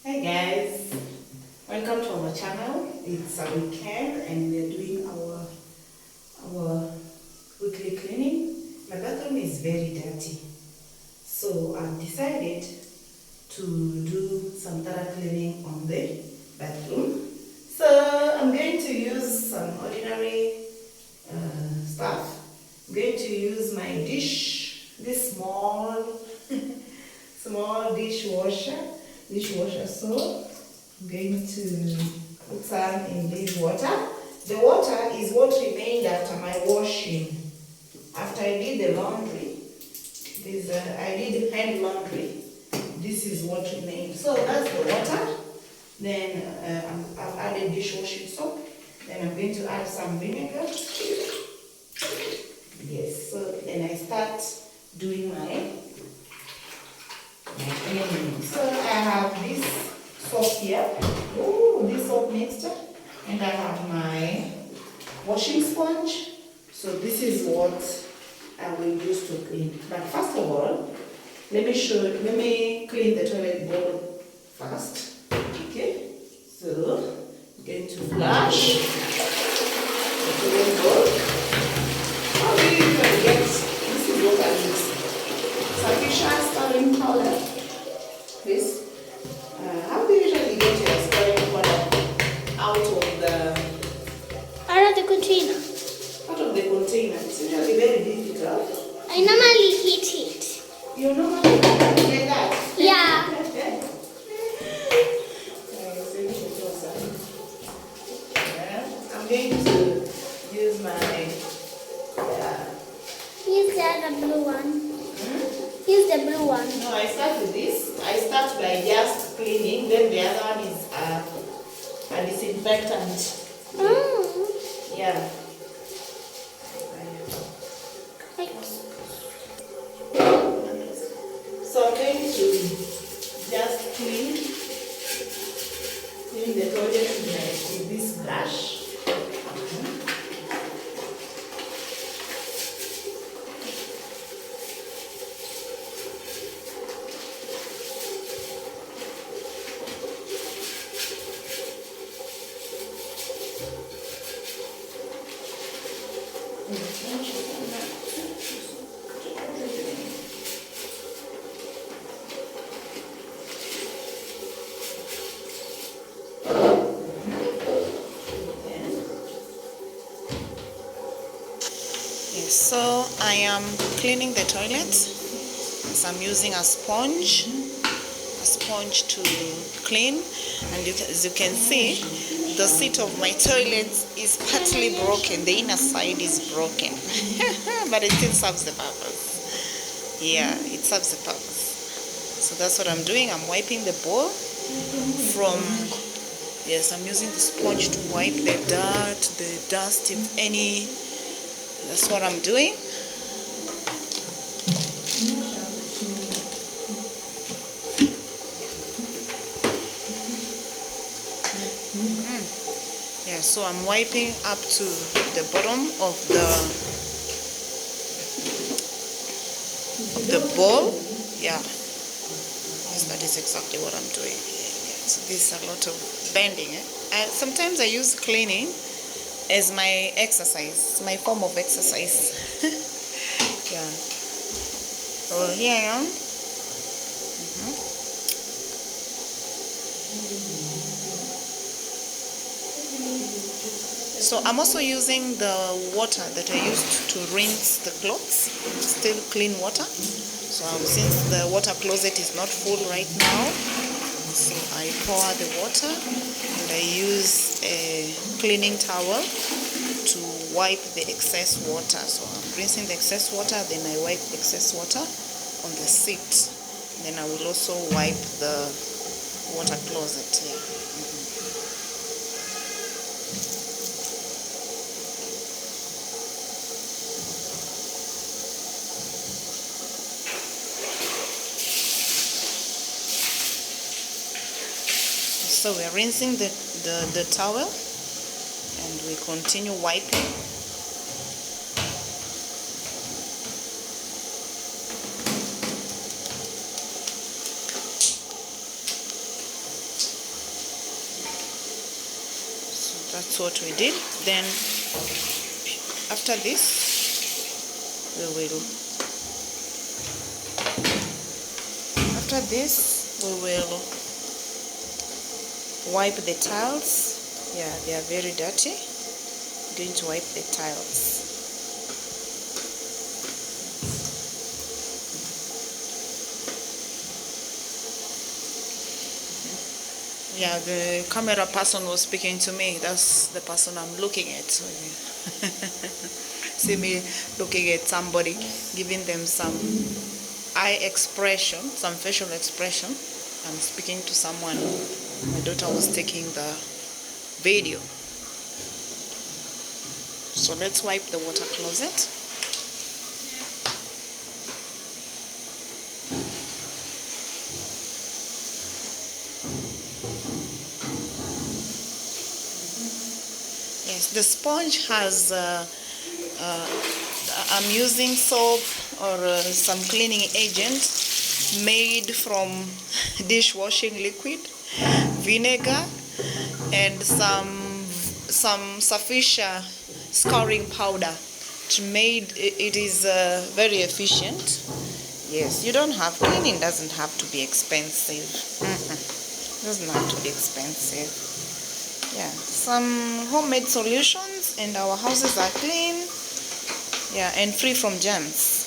Hi guys, welcome to our channel. It's a weekend and we're doing our weekly cleaning. My bathroom is very dirty, so I've decided to do some thorough cleaning on the bathroom. So I'm going to use some ordinary stuff. I'm going to use my this small small dishwasher soap. I'm going to put some in this water. The water is what remained after my washing. After I did the laundry, I did hand laundry. This is what remained. So that's the water. Then I've added dishwashing soap. Then I'm going to add some vinegar. Yes, so then I start doing my cleaning. So I have this soap here. Oh, this soap mixture. And I have my washing sponge. So this is what I will use to clean. But first of all, let me clean the toilet bowl first. Okay. So I'm going to flush the toilet bowl. How do you usually get this is what I use. Sufficient stirring powder. Please. How do you usually get your stirring powder out of the container? Out of the container. It's usually very difficult. I normally heat it. You normally get that? Yeah. I'm going to use my Use the other blue one. Use the blue one. No, I start with this. I start by just cleaning, then the other one is a disinfectant. Yeah. So I'm going to just clean the toilet with this brush. So I am cleaning the toilet. So I'm using a sponge to clean, and as you can see, the seat of my toilet is partly broken. The inner side is broken, but it still serves the purpose. Yeah, it serves the purpose. So that's what I'm doing. I'm wiping the bowl from. Yes, I'm using the sponge to wipe the dirt, the dust, if any. That's what I'm doing. Yeah, so I'm wiping up to the bottom of the bowl. Yeah, yes, that is exactly what I'm doing. Yeah. So this is a lot of bending. Sometimes I use cleaning as my exercise, my form of exercise. Yeah. So here I am. So I'm also using the water that I used to rinse the clothes, still clean water. So since the water closet is not full right now, so I pour the water and I use a cleaning towel to wipe the excess water. So I'm rinsing the excess water, then I wipe the excess water on the seat. Then I will also wipe the water closet here. So we're rinsing the towel and we continue wiping. That's what we did. Then after this, we will wipe the tiles. Yeah, they are very dirty. I'm going to wipe the tiles. Yeah, the camera person was speaking to me. That's the person I'm looking at. So, yeah. See me looking at somebody, giving them some eye expression, some facial expression. I'm speaking to someone. My daughter was taking the video. So let's wipe the water closet. Yes, the sponge has, I'm using soap or some cleaning agent made from dishwashing liquid, vinegar, and some sufficient scouring powder. It is very efficient. Yes, you don't have, cleaning doesn't have to be expensive. Doesn't have to be expensive. Yeah, some homemade solutions, and our houses are clean, yeah, and free from germs.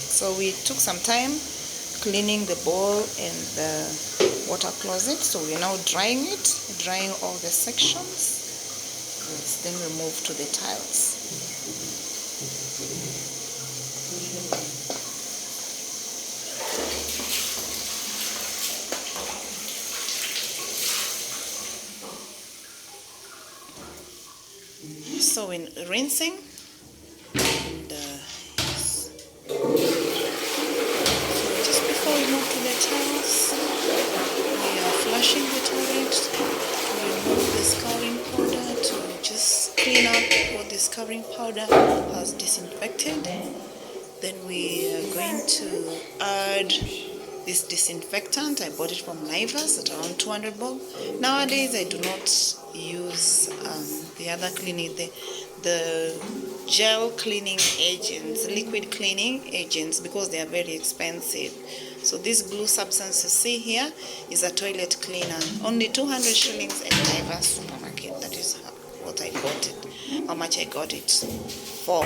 So we took some time cleaning the bowl and the water closet. So we're now drying all the sections. Yes, then we move to the tiles. So in rinsing, and yes. So just before we move to the tiles, we are flushing the toilet. We remove the scouring powder to just clean up what the scouring powder has disinfected. Then we are going to add this disinfectant. I bought it from Naivas at around 200 bob. Nowadays I do not use the other cleaning, the gel cleaning agents, liquid cleaning agents, because they are very expensive. So this blue substance you see here is a toilet cleaner. Only 200 shillings at Naivas supermarket. That is what I bought it, how much I got it for.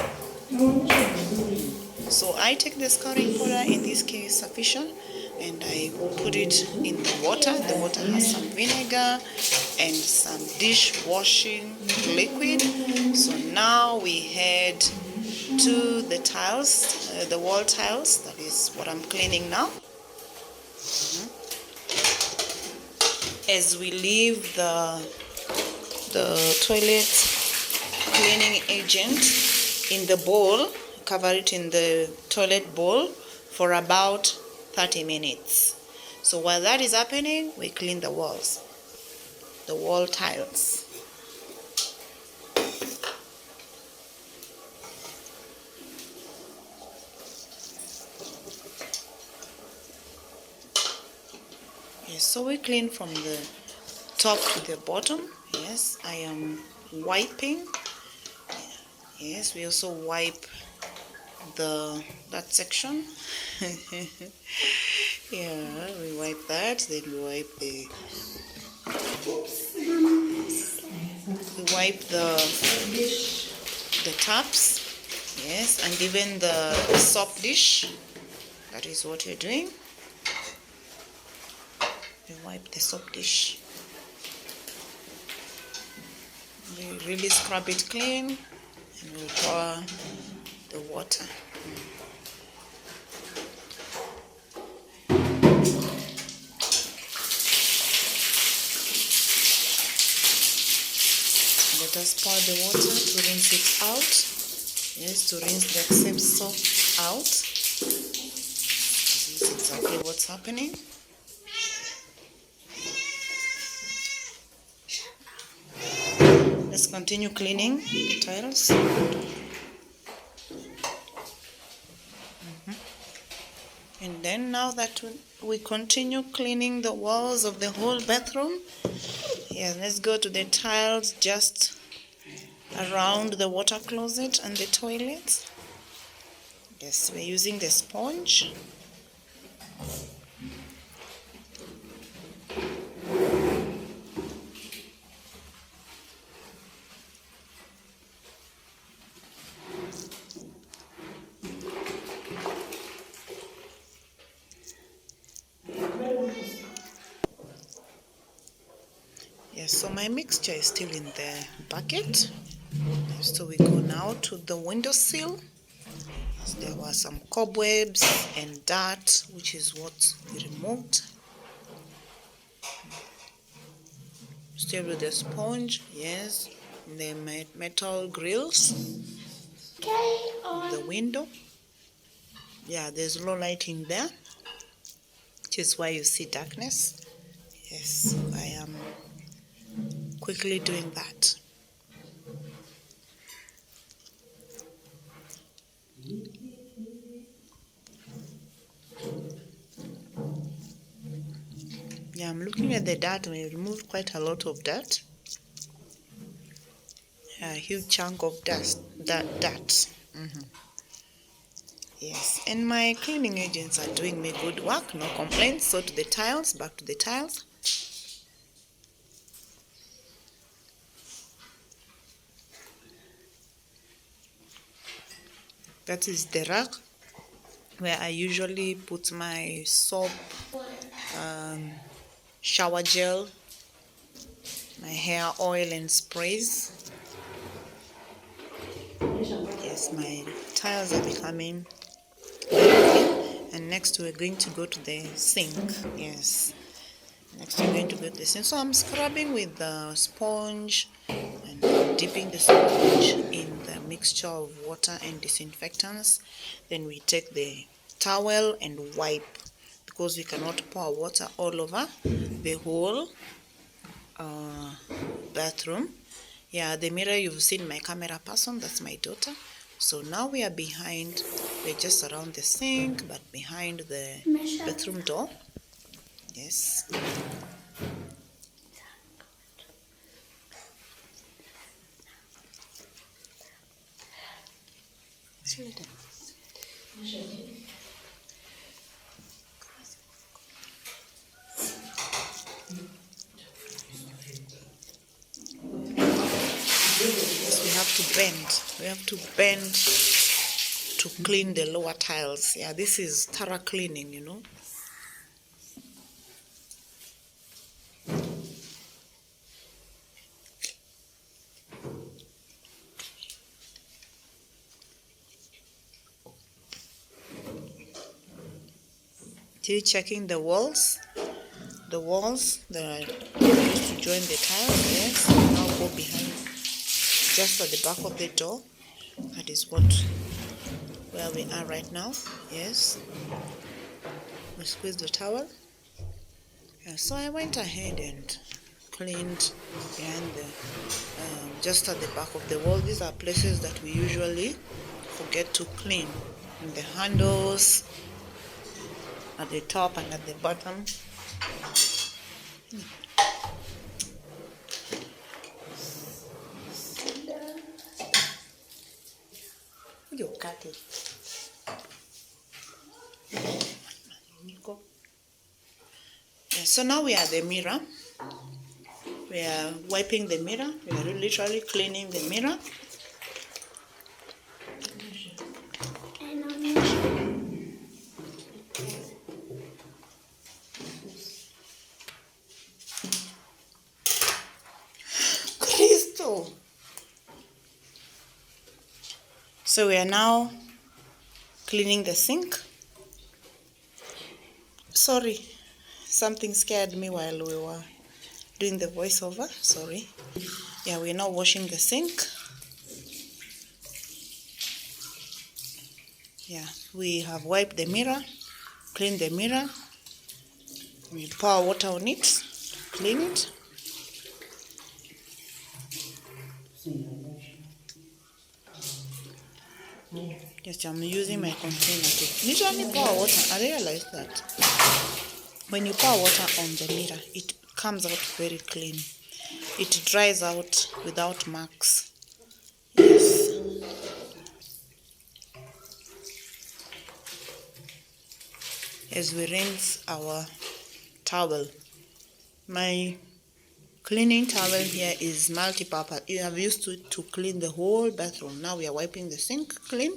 So I take the scouring powder, in this case sufficient, and I put it in the water. The water has some vinegar and some dishwashing liquid. So now we head to the tiles, the wall tiles. That is what I'm cleaning now. As we leave the toilet cleaning agent in the bowl, cover it in the toilet bowl for about 30 minutes. So while that is happening, we clean the walls, the wall tiles. Yes, so we clean from the top to the bottom. Yes, I am wiping. Yes, we also wipe that section. Yeah, we wipe that, then we wipe the taps, yes, and even the soap dish. That is what you're doing. We wipe the soap dish. We really scrub it clean, and we'll pour the water. Let us pour the water to rinse it out. Yes, to rinse the excess soap out. This is exactly what's happening. Let's continue cleaning the tiles. And then now that we continue cleaning the walls of the whole bathroom, Yeah, let's go to the tiles just around the water closet and the toilet. Yes, we're using the sponge. Yes, so my mixture is still in the bucket. So we go now to the windowsill. Yes, there were some cobwebs and dirt, which is what we removed. Still with the sponge, yes. The metal grills, the window. Yeah, there's low lighting there, which is why you see darkness. Yes, I am quickly doing that. Yeah, I'm looking at the dirt. We removed quite a lot of dirt. A huge chunk of dirt. Yes, and my cleaning agents are doing me good work, no complaints. So to the tiles, back to the tiles. That is the rack where I usually put my soap, shower gel, my hair oil and sprays. Yes, my tiles are becoming clean. And next we're going to go to the sink. Yes, next we're going to go to the sink. So I'm scrubbing with the sponge and dipping the sponge in the mixture of water and disinfectants. Then we take the towel and wipe, because we cannot pour water all over the whole bathroom. Yeah, the mirror you've seen my camera person, that's my daughter. So now we are behind, we're just around the sink, but behind the bathroom door. Yes. Yes, we have to bend. We have to bend to clean the lower tiles. Yeah, this is thorough cleaning, you know. Still checking the walls. The walls that are used to join the tiles. Yes, now go behind, just at the back of the door. That is where we are right now. Yes, we squeeze the towel. Yeah, so I went ahead and cleaned behind the just at the back of the wall. These are places that we usually forget to clean. And the handles at the top and at the bottom. You cut it. Yeah, so now we are at the mirror. We are wiping the mirror. We are literally cleaning the mirror. Crystal. So we are now cleaning the sink. Sorry, something scared me while we were doing the voiceover. Sorry. Yeah, we're now washing the sink. Yeah, we have wiped the mirror, cleaned the mirror. We pour water on it, clean it. Yes, I'm using my container to literally pour water. I realized that when you pour water on the mirror, it comes out very clean. it dries out without marks. Yes. As we rinse our towel, my cleaning towel here is multi-purpose. You have used to clean the whole bathroom. Now we are wiping the sink clean.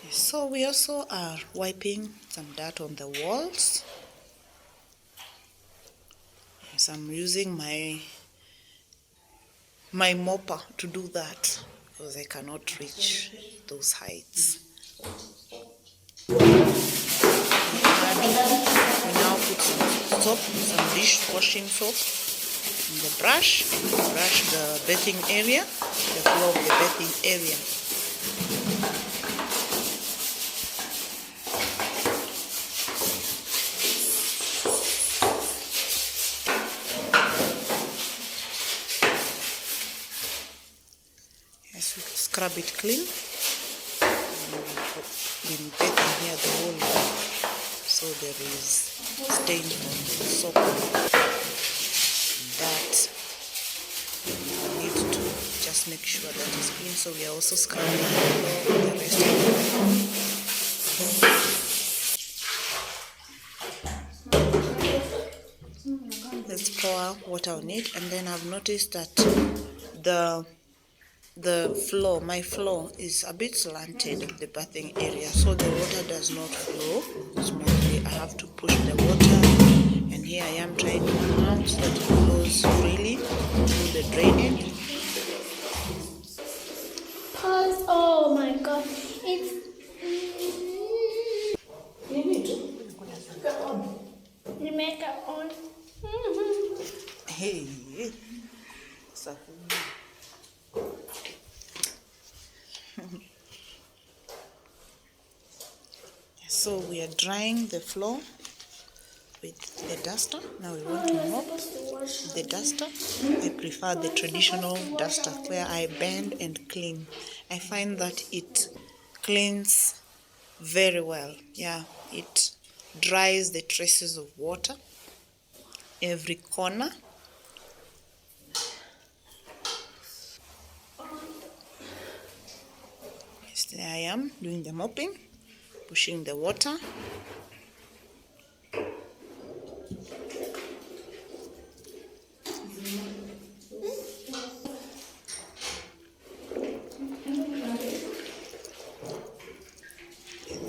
So we also are wiping some dirt on the walls. So I'm using my mopper to do that because I cannot reach those heights. We now put some soap, some dishwashing soap in the brush the bathing area, the floor of the bathing area. Yes, we scrub it clean. We've been bathing here the whole day, so there is stain from the soap that we need to just make sure that it's clean. So we are also scrubbing the floor, the rest of it. Let's pour water on it, and then I've noticed that my floor is a bit slanted, the bathing area, so the water does not flow smoothly. I have to push the water, and here I am trying to pump so that it flows freely through the drainage. Pause. Oh my god. It's Vinegar on. Hey. So we are drying the floor with a duster. Now we want to mop the duster. I prefer the traditional duster where I bend and clean. I find that it cleans very well. Yeah, it dries the traces of water every corner. Yes, there I am doing the mopping, pushing the water.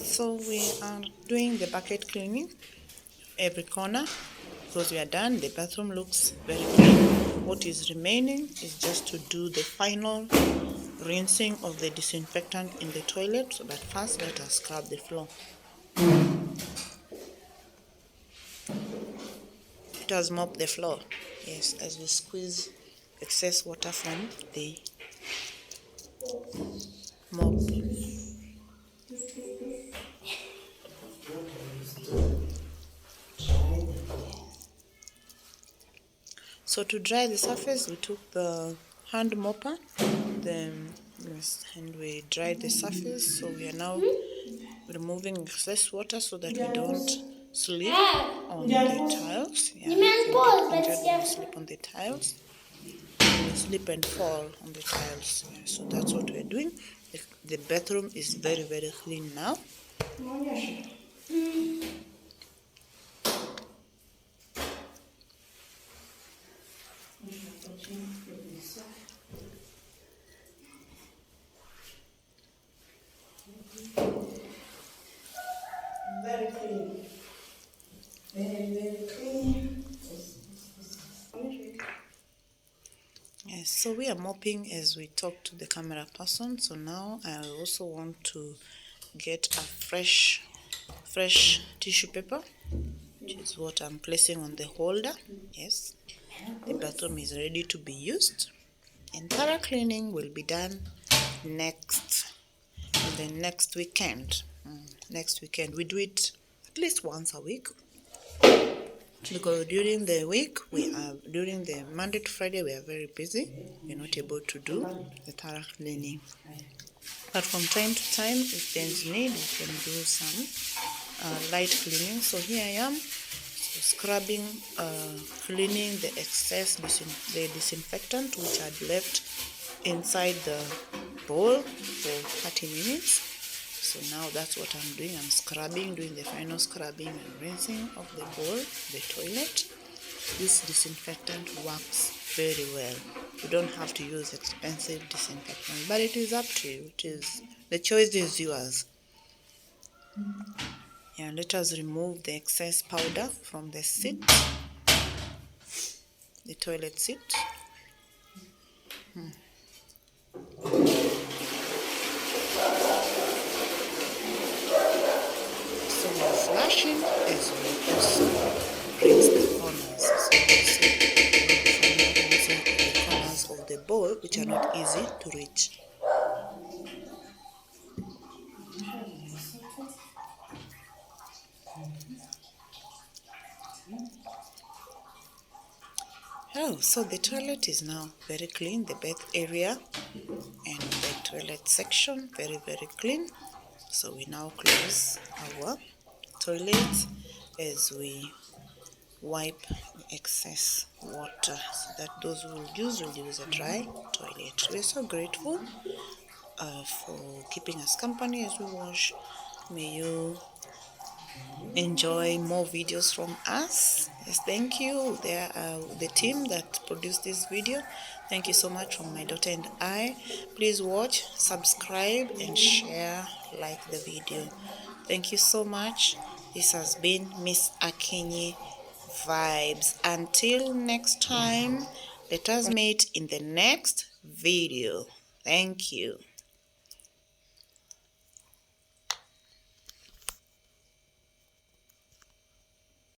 So we are doing the bucket cleaning every corner because we are done. The bathroom looks very clean. What is remaining is just to do the final rinsing of the disinfectant in the toilet. So, but first let us scrub the floor. It has mopped the floor. Yes, as we squeeze excess water from the mop. So to dry the surface, we took the hand mopper, and we dried the surface. So we are now removing excess water so that we don't slip on the tiles. Yeah, so slip on the tiles. We slip and fall on the tiles. Yeah, so that's what we're doing. The bathroom is very, very clean now. Very clean. Very, very clean. Yes, so we are mopping as we talk to the camera person. So now I also want to get a fresh tissue paper, which is what I'm placing on the holder. Yes, the bathroom is ready to be used, and thorough cleaning will be done next weekend. Next weekend we do it at least once a week. because during the week during the Monday to Friday we are very busy. We're not able to do the thorough cleaning. But from time to time, if there's need, we can do some light cleaning. So here I am scrubbing, cleaning the excess the disinfectant which I'd left inside the bowl for 30 minutes. So now that's what I'm doing. I'm scrubbing, doing the final scrubbing and rinsing of the bowl, the toilet. This disinfectant works very well. You don't have to use expensive disinfectant, but it is up to you. The choice is yours. Yeah, let us remove the excess powder from the seat, the toilet seat. So we're flushing as we also rinse the corners. So you see, we're rinsing the corners of the bowl, which are not easy to reach. Oh, so the toilet is now very clean, the bath area and the toilet section very clean. So we now close our toilet as we wipe the excess water so that those who will use a dry toilet. We're so grateful for keeping us company as we wash. May you enjoy more videos from us. Yes, thank you. There the team that produced this video. Thank you so much from my daughter and I. Please watch, subscribe and share, like the video. Thank you so much. This has been Ms.Akinyi Vibes. Until next time, let us meet in the next video. Thank you.